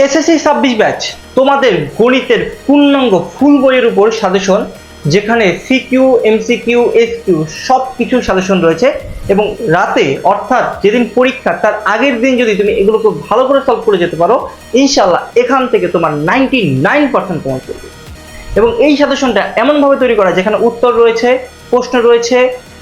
SSC 26 batch তোমাদের গণিতের পূর্ণাঙ্গ ফুল বইয়ের উপর সাজেশন, যেখানে সিকিউ, এমসিকিউ, এসকিউ সব কিছু সাজেশন রয়েছে। এবং রাতে অর্থাৎ যেদিন পরীক্ষা তার আগের দিন যদি তুমি এগুলোকে ভালো করে সলভ করে যেতে পারো, ইনশাল্লাহ এখান থেকে তোমার 99% কমন করবে। এবং এই সাজেশনটা এমনভাবে তৈরি করা যেখানে উত্তর রয়েছে, প্রশ্ন রয়েছে,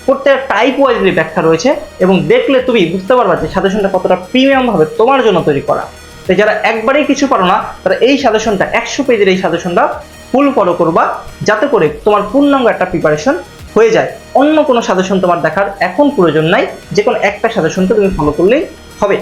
প্রত্যেকটা টাইপ ওয়াইজলি ব্যাখ্যা রয়েছে, এবং দেখলে তুমি বুঝতে পারবা যে সাজেশনটা কতটা প্রিমিয়াম ভাবে তোমার জন্য তৈরি করা। তাই যারা একবারেই কিছু পারো না তারা এই সাজেশনটা 100 পেজের এই সাজেশনটা ফুল ফলো করবা, যাতে করে তোমার পূর্ণাঙ্গ একটা প্রিপারেশন হয়ে যায়। অন্য কোনো সাজেশন তোমার দেখার এখন প্রয়োজন নাই, যে কোনো একটা সাজেশনকে তুমি ফলো করলেই হবে।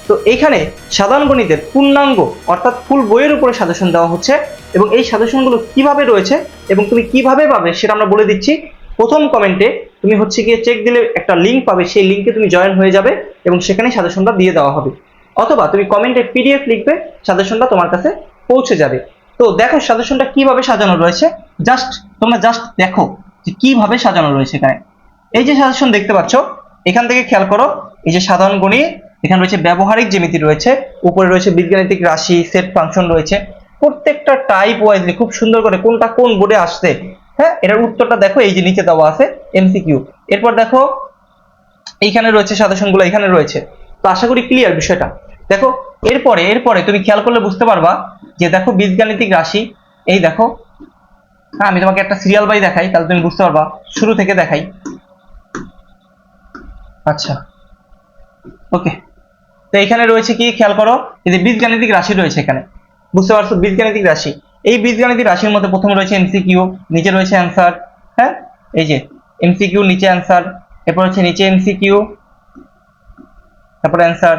তো এইখানে সাধারণ গণিতের পূর্ণাঙ্গ অর্থাৎ ফুল বইয়ের উপরে সাজেশন দেওয়া হচ্ছে, এবং এই সাজেশনগুলো কিভাবে রয়েছে এবং তুমি কিভাবে পাবে সেটা আমরা বলে দিচ্ছি। প্রথম কমেন্টে তুমি হচ্ছে গিয়ে চেক দিলে একটা লিঙ্ক পাবে, সেই লিঙ্কে তুমি জয়েন হয়ে যাবে এবং সেখানে সাজেশনটা দিয়ে দেওয়া হবে। অথবা তুমি কমেন্টে পিডিএফ লিখবে, সাজেশনটা তোমার কাছে পৌঁছে যাবে। তো দেখো সাজেশনটা কিভাবে সাজানো রয়েছে, তোমরা জাস্ট দেখো যে কিভাবে সাজানো রয়েছে। এখানে এই যে সাজেশন দেখতে পাচ্ছ, এখান থেকে খেয়াল করো, এই যে সাধারণ গণিত, এখানে রয়েছে ব্যবহারিক জ্যামিতি রয়েছে, উপরে রয়েছে বীজগাণিতিক রাশি, সেট ফাংশন রয়েছে। প্রত্যেকটা টাইপ ওয়াইজলি খুব সুন্দর করে কোনটা কোন বোর্ডে আসছে, হ্যাঁ, এটার উত্তরটা দেখো এই যে নিচে দেওয়া আছে এমসিকিউ। এরপর দেখো এইখানে রয়েছে সাজেশনগুলো, এখানে রয়েছে। তো আশা করি ক্লিয়ার বিষয়টা। দেখো এরপরে তুমি খেয়াল করলে বুঝতে পারবা যে দেখো বীজগাণিতিক রাশি, এই দেখো, হ্যাঁ, আমি তোমাকে একটা সিরিয়াল বাই দেখাই, তাহলে তুমি বুঝতে পারবা। শুরু থেকে দেখাই, আচ্ছা, ওকে। তো এখানে রয়েছে কি খেয়াল করো, এই যে বীজগাণিতিক রাশি রয়েছে এখানে, বুঝতে পারছো? বীজগাণিতিক রাশি, এই বীজগাণিতিক রাশির মধ্যে প্রথমে রয়েছে এমসিকিউ, নিচে রয়েছে অ্যান্সার, হ্যাঁ, এই যে এমসিকিউ নিচে অ্যান্সার, এরপর হচ্ছে নিচে এমসিকিউ, তারপরে অ্যান্সার,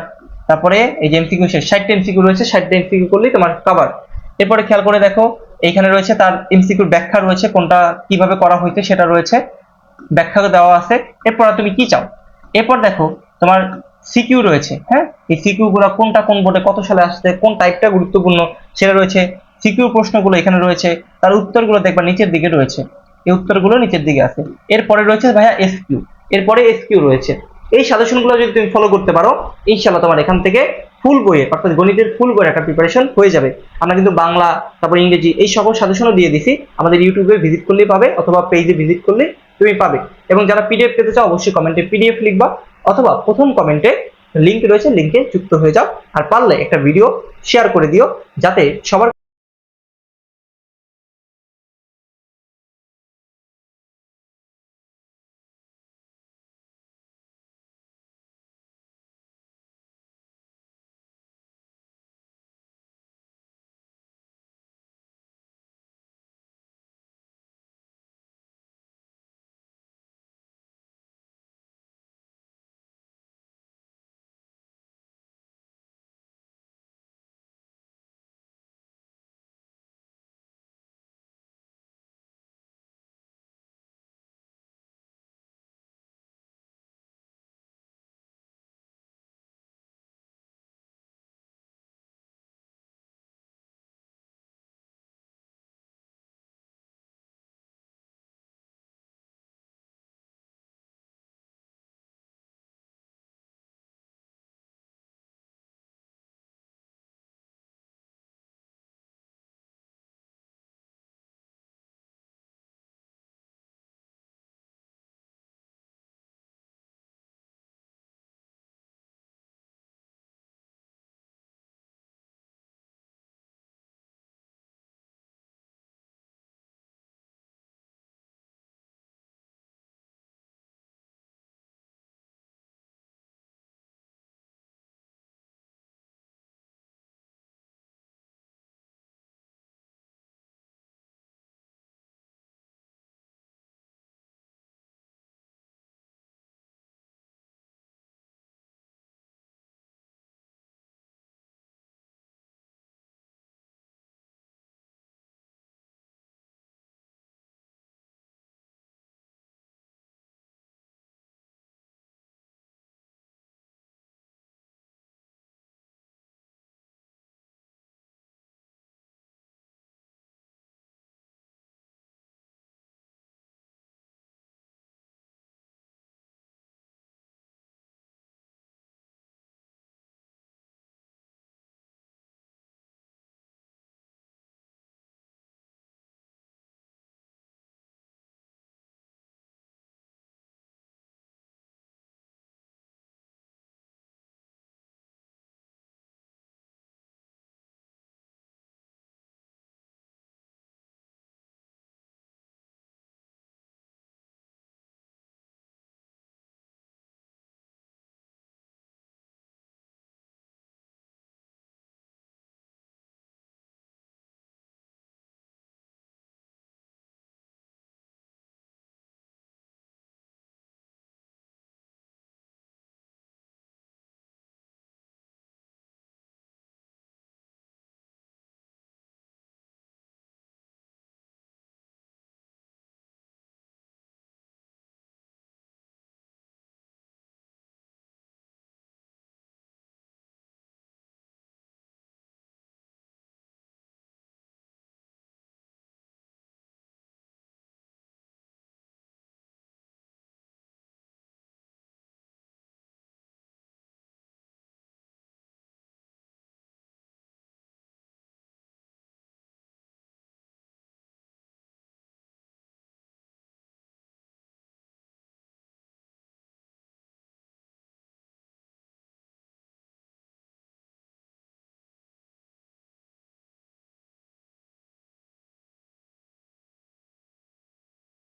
তারপরে এই যে এমসিকিউ শেষ, 60টা এমসিকিউ রয়েছে, 60টা এমসিকিউ করলেই তোমার কভার। এরপরে খেয়াল করে দেখো এইখানে রয়েছে তার এমসিকিউর ব্যাখ্যা রয়েছে, কোনটা কিভাবে করা হয়েছে সেটা রয়েছে, ব্যাখ্যা দেওয়া আছে। এরপর তুমি কি চাও, এরপর দেখো তোমার সিকিউ রয়েছে, হ্যাঁ, এই সিকিউ গুলো কোনটা কোন বোর্ডে কত সালে আসছে, কোন টাইপটা গুরুত্বপূর্ণ সেটা রয়েছে। সিকিউ প্রশ্নগুলো এখানে রয়েছে, তার উত্তরগুলো দেখবা নিচের দিকে রয়েছে, এই উত্তরগুলো নিচের দিকে আছে। এরপরে রয়েছে ভাইয়া এসকিউ, এরপরে এসকিউ রয়েছে। এই সাজেশনগুলো যদি তুমি ফলো করতে পারো, ইনশাআল্লাহ তোমার এখান থেকে ফুল বইয়ে অর্থাৎ গণিতের ফুল বইয়ের একটা প্রিপারেশন হয়ে যাবে। আমরা কিন্তু বাংলা, তারপর ইংরেজি এই সকল সাজেশনও দিয়ে দিছি, আমাদের ইউটিউবে ভিজিট করলেই পাবে, অথবা পেজে ভিজিট করলে তুমি পাবে। এবং যারা পিডিএফ পেতে চাও অবশ্যই কমেন্টে পিডিএফ লিখবা, অথবা প্রথম কমেন্টে লিংক রয়েছে, লিংকে যুক্ত হয়ে যাও। আর পারলে একটা ভিডিও শেয়ার করে দিও, যাতে সবার